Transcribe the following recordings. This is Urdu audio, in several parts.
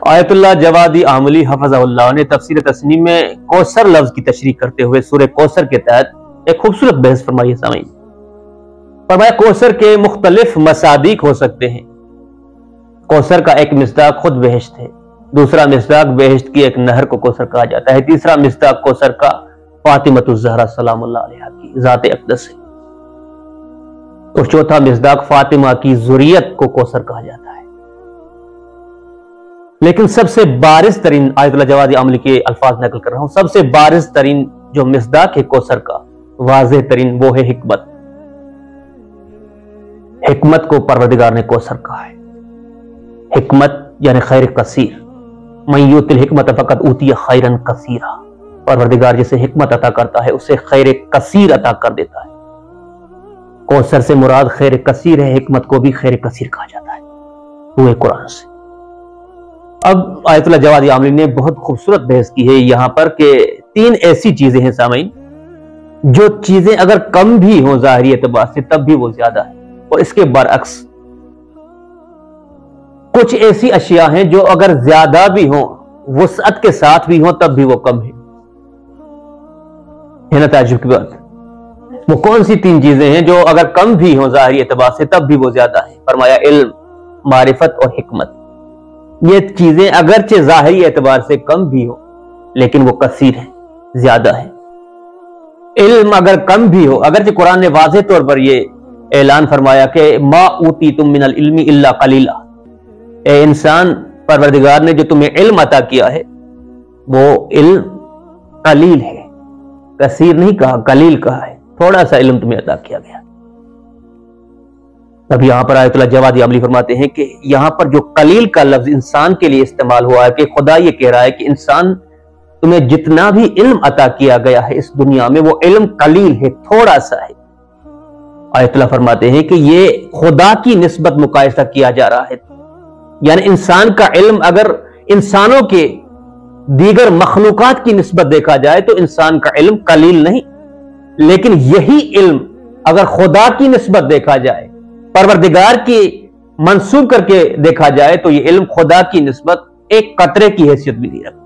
آیت اللہ جوادی عاملی حفظہ اللہ نے تفسیر تسنیم میں کوثر لفظ کی تشریح کرتے ہوئے سورہ کوثر کے تحت ایک خوبصورت بحث فرمائی ہے سامعین۔ فرمایا کوثر کے مختلف مصادیق ہو سکتے ہیں۔ کوثر کا ایک مصداق خود بہشت ہے، دوسرا مصداق بہشت کی ایک نہر کو کوثر کہا جاتا ہے، تیسرا مصداق کوثر کا فاطمۃ الزہرا سلام اللہ علیہا کی ذات اقدس ہے، اور چوتھا مصداق فاطمہ کی ذریت کو کوثر کہا جاتا ہے۔ لیکن سب سے بارز ترین، آیت اللہ جوادی عاملی کے الفاظ نقل کر رہا ہوں، سب سے بارز ترین جو مصداق ہے کوثر کا، واضح ترین، وہ ہے حکمت۔ حکمت کو پروردگار نے کوثر کہا ہے۔ حکمت یعنی خیر کثیر، من یؤت الحکمت فقد اوتی خیرا کثیرا، پروردگار جسے حکمت عطا کرتا ہے اسے خیر کثیر عطا کر دیتا ہے۔ کوثر سے مراد خیر کثیر ہے، حکمت کو بھی خیر کثیر کہا جاتا ہے وہ قرآن سے۔ اب آیت اللہ جوادی عاملی نے بہت خوبصورت بحث کی ہے یہاں پر کہ تین ایسی چیزیں ہیں سامعین جو چیزیں اگر کم بھی ہوں ظاہری اعتبار سے تب بھی وہ زیادہ ہے، اور اس کے برعکس کچھ ایسی اشیاء ہیں جو اگر زیادہ بھی ہوں، وسعت کے ساتھ بھی ہوں، تب بھی وہ کم ہے نا تعجب کی بات۔ وہ کون سی تین چیزیں ہیں جو اگر کم بھی ہوں ظاہری اعتبار سے تب بھی وہ زیادہ ہے؟ فرمایا علم، معرفت اور حکمت۔ یہ چیزیں اگرچہ ظاہری اعتبار سے کم بھی ہوں لیکن وہ کثیر ہیں، زیادہ ہے۔ علم اگر کم بھی ہو، اگرچہ قرآن نے واضح طور پر یہ اعلان فرمایا کہ ما اوتیتم من العلم الا قلیلا، اے انسان پروردگار نے جو تمہیں علم عطا کیا ہے وہ علم قلیل ہے، کثیر نہیں کہا، قلیل کہا ہے، تھوڑا سا علم تمہیں عطا کیا گیا۔ اب یہاں پر آیت اللہ جوادی عاملی فرماتے ہیں کہ یہاں پر جو قلیل کا لفظ انسان کے لیے استعمال ہوا ہے کہ خدا یہ کہہ رہا ہے کہ انسان تمہیں جتنا بھی علم عطا کیا گیا ہے اس دنیا میں وہ علم قلیل ہے، تھوڑا سا ہے۔ آیت اللہ فرماتے ہیں کہ یہ خدا کی نسبت مقایسہ کیا جا رہا ہے، یعنی انسان کا علم اگر انسانوں کے دیگر مخلوقات کی نسبت دیکھا جائے تو انسان کا علم قلیل نہیں، لیکن یہی علم اگر خدا کی نسبت دیکھا جائے، پروردگار کی منسوب کر کے دیکھا جائے تو یہ علم خدا کی نسبت ایک قطرے کی حیثیت بھی نہیں رکھتا۔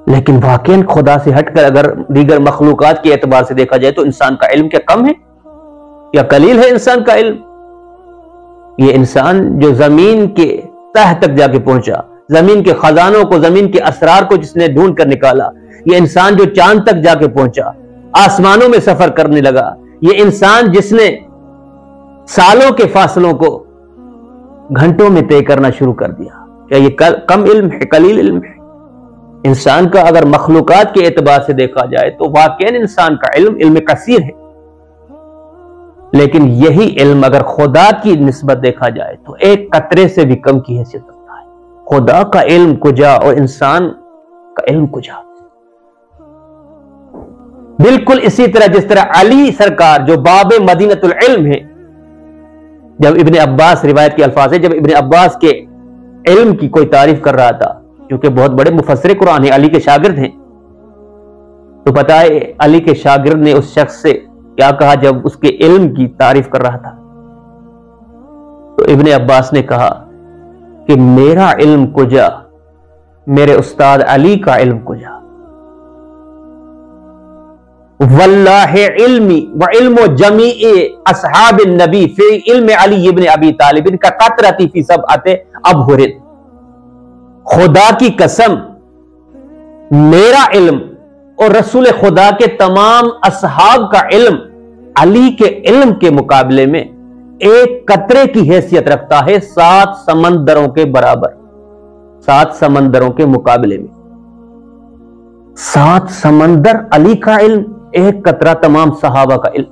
لیکن واقعاً خدا سے ہٹ کر اگر دیگر مخلوقات کے اعتبار سے دیکھا جائے تو انسان کا علم کیا کم ہے یا قلیل ہے؟ انسان کا علم، یہ انسان جو زمین کے تہ تک جا کے پہنچا، زمین کے خزانوں کو، زمین کے اسرار کو جس نے ڈھونڈ کر نکالا، یہ انسان جو چاند تک جا کے پہنچا، آسمانوں میں سفر کرنے لگا، یہ انسان جس نے سالوں کے فاصلوں کو گھنٹوں میں طے کرنا شروع کر دیا، کیا یہ کم علم ہے، قلیل علم ہے؟ انسان کا اگر مخلوقات کے اعتبار سے دیکھا جائے تو واقعاً انسان کا علم کثیر ہے، لیکن یہی علم اگر خدا کی نسبت دیکھا جائے تو ایک قطرے سے بھی کم کی حیثیت رکھتا ہے۔ خدا کا علم کجا اور انسان کا علم کجا؟ بالکل اسی طرح جس طرح علی سرکار جو باب مدینۃ العلم ہے، جب ابن عباس، روایت کے الفاظ ہے، جب ابن عباس کے علم کی کوئی تعریف کر رہا تھا، کیونکہ بہت بڑے مفسر قرآن ہیں، علی کے شاگرد ہیں، تو پتہ ہے علی کے شاگرد نے اس شخص سے کیا کہا جب اس کے علم کی تعریف کر رہا تھا؟ تو ابن عباس نے کہا کہ میرا علم کجا، میرے استاد علی کا علم کجا، واللہ علمی وعلم جمیع اصحاب النبی فی علم علی ابن ابی طالب کا قطرۃ فی سبعۃ ابحر۔ خدا کی قسم میرا علم اور رسول خدا کے تمام اصحاب کا علم علی کے علم کے مقابلے میں ایک قطرے کی حیثیت رکھتا ہے 7 سمندروں کے برابر، 7 سمندروں کے مقابلے میں 7 سمندر علی کا علم، ایک قطرہ تمام صحابہ کا علم۔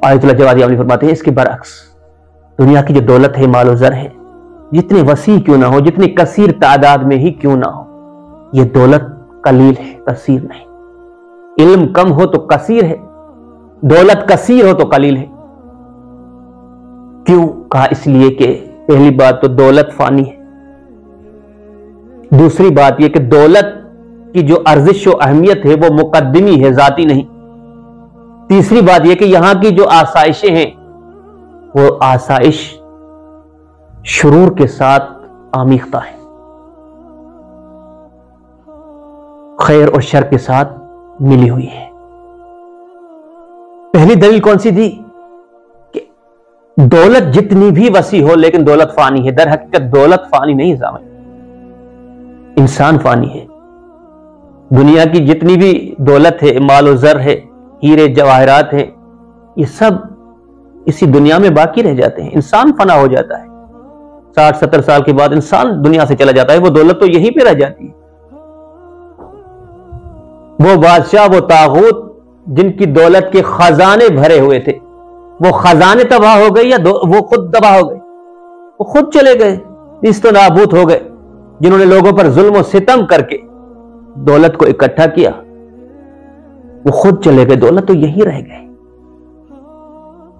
آیت اللہ جوادی عاملی فرماتے ہیں اس کے برعکس دنیا کی جو دولت ہے، مال و زر ہے، جتنے وسیع کیوں نہ ہو، جتنی کثیر تعداد میں ہی کیوں نہ ہو، یہ دولت قلیل ہے، کثیر نہیں۔ علم کم ہو تو کثیر ہے، دولت کثیر ہو تو قلیل ہے۔ کیوں کہا؟ اس لیے کہ پہلی بات تو دولت فانی ہے، دوسری بات یہ کہ دولت کی جو ارزش و اہمیت ہے وہ مقدمی ہے، ذاتی نہیں، تیسری بات یہ کہ یہاں کی جو آسائشیں ہیں وہ آسائش شرور کے ساتھ آمیختہ ہے، خیر اور شر کے ساتھ ملی ہوئی ہے۔ پہلی دلیل کون سی تھی؟ کہ دولت جتنی بھی وسیع ہو لیکن دولت فانی ہے۔ در حقیقت دولت فانی نہیں سامنے، انسان فانی ہے۔ دنیا کی جتنی بھی دولت ہے، مال و زر ہے، ہیرے جواہرات ہیں، یہ سب اسی دنیا میں باقی رہ جاتے ہیں۔ انسان فنا ہو جاتا ہے، 60-70 سال کے بعد انسان دنیا سے چلا جاتا ہے، وہ دولت تو یہیں پہ رہ جاتی ہے۔ وہ بادشاہ، وہ طاغوت جن کی دولت کے خزانے بھرے ہوئے تھے، وہ خزانے تباہ ہو گئے یا وہ خود تباہ ہو گئے؟ وہ خود چلے گئے، نیست و نابود ہو گئے۔ جنہوں نے لوگوں پر ظلم و ستم کر کے دولت کو اکٹھا کیا، وہ خود چلے گئے، دولت تو یہی رہ گئے۔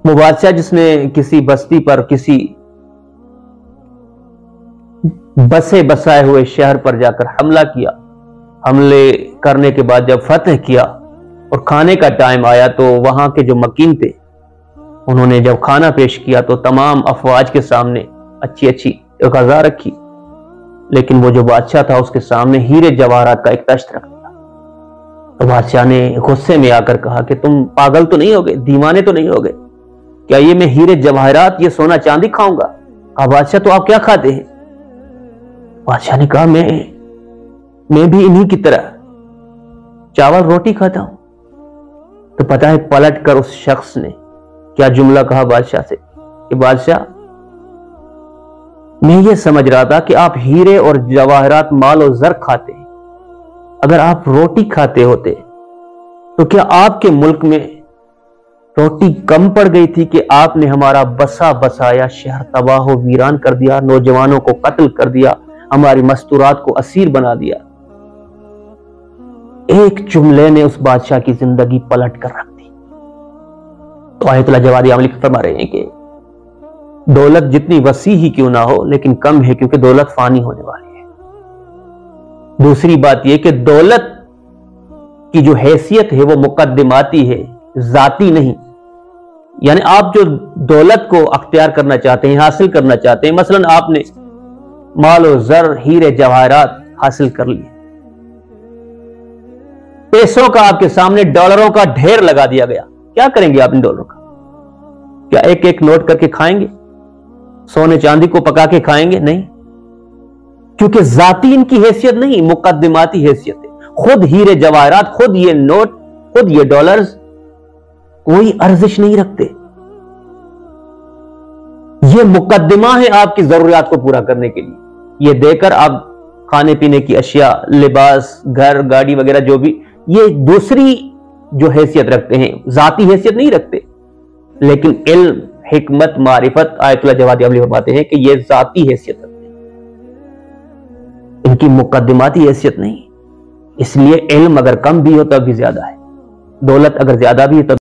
وہ بادشاہ جس نے کسی بستی پر، کسی بسے بسائے ہوئے شہر پر جا کر حملہ کیا، حملے کرنے کے بعد جب فتح کیا اور کھانے کا ٹائم آیا تو وہاں کے جو مکین تھے انہوں نے جب کھانا پیش کیا تو تمام افواج کے سامنے اچھی اچھی غذا رکھی، لیکن وہ جو بادشاہ تھا اس کے سامنے ہیرے جواہرات کا ایک تشت رکھ دیا۔ تو بادشاہ نے غصے میں آ کر کہا کہ تم پاگل تو نہیں ہو گئے، دیوانے تو نہیں ہو گئے؟ کیا یہ میں ہیرے جواہرات، یہ سونا چاندی کھاؤں گا؟ کہا بادشاہ تو آپ کیا کھاتے ہیں؟ بادشاہ نے کہا میں بھی انہی کی طرح چاول روٹی کھاتا ہوں۔ تو پتہ ہے پلٹ کر اس شخص نے کیا جملہ کہا بادشاہ سے کہ بادشاہ میں یہ سمجھ رہا تھا کہ آپ ہیرے اور جواہرات، مال و زر کھاتے ہیں، اگر آپ روٹی کھاتے ہوتے تو کیا آپ کے ملک میں روٹی کم پڑ گئی تھی کہ آپ نے ہمارا بسا بسایا شہر تباہ و ویران کر دیا، نوجوانوں کو قتل کر دیا، ہماری مستورات کو اسیر بنا دیا؟ ایک جملے نے اس بادشاہ کی زندگی پلٹ کر رکھ دی۔ تو آیت اللہ جوادی عاملی فرما رہے ہیں کہ دولت جتنی وسیع ہی کیوں نہ ہو لیکن کم ہے، کیونکہ دولت فانی ہونے والی ہے۔ دوسری بات یہ کہ دولت کی جو حیثیت ہے وہ مقدماتی ہے، ذاتی نہیں۔ یعنی آپ جو دولت کو اختیار کرنا چاہتے ہیں، حاصل کرنا چاہتے ہیں، مثلا آپ نے مال و زر، ہیرے جواہرات حاصل کر لیے، پیسوں کا آپ کے سامنے ڈالروں کا ڈھیر لگا دیا گیا، کیا کریں گے آپ ان ڈالروں کا؟ کیا ایک ایک نوٹ کر کے کھائیں گے؟ سونے چاندی کو پکا کے کھائیں گے؟ نہیں، کیونکہ ذاتی ان کی حیثیت نہیں، مقدماتی حیثیت ہے۔ خود ہیرے جواہرات، خود یہ نوٹ، خود یہ ڈالرز کوئی ارزش نہیں رکھتے، یہ مقدمہ ہے آپ کی ضروریات کو پورا کرنے کے لیے۔ یہ دے کر آپ کھانے پینے کی اشیاء، لباس، گھر، گاڑی وغیرہ جو بھی، یہ دوسری جو حیثیت رکھتے ہیں، ذاتی حیثیت نہیں رکھتے۔ لیکن علم، حکمت، معرفت، آیت اللہ جوادی عملی فرماتے ہیں کہ یہ ذاتی حیثیت رکھتے ہیں، ان کی مقدماتی حیثیت نہیں۔ اس لیے علم اگر کم بھی ہو تب بھی زیادہ ہے، دولت اگر زیادہ بھی ہے تب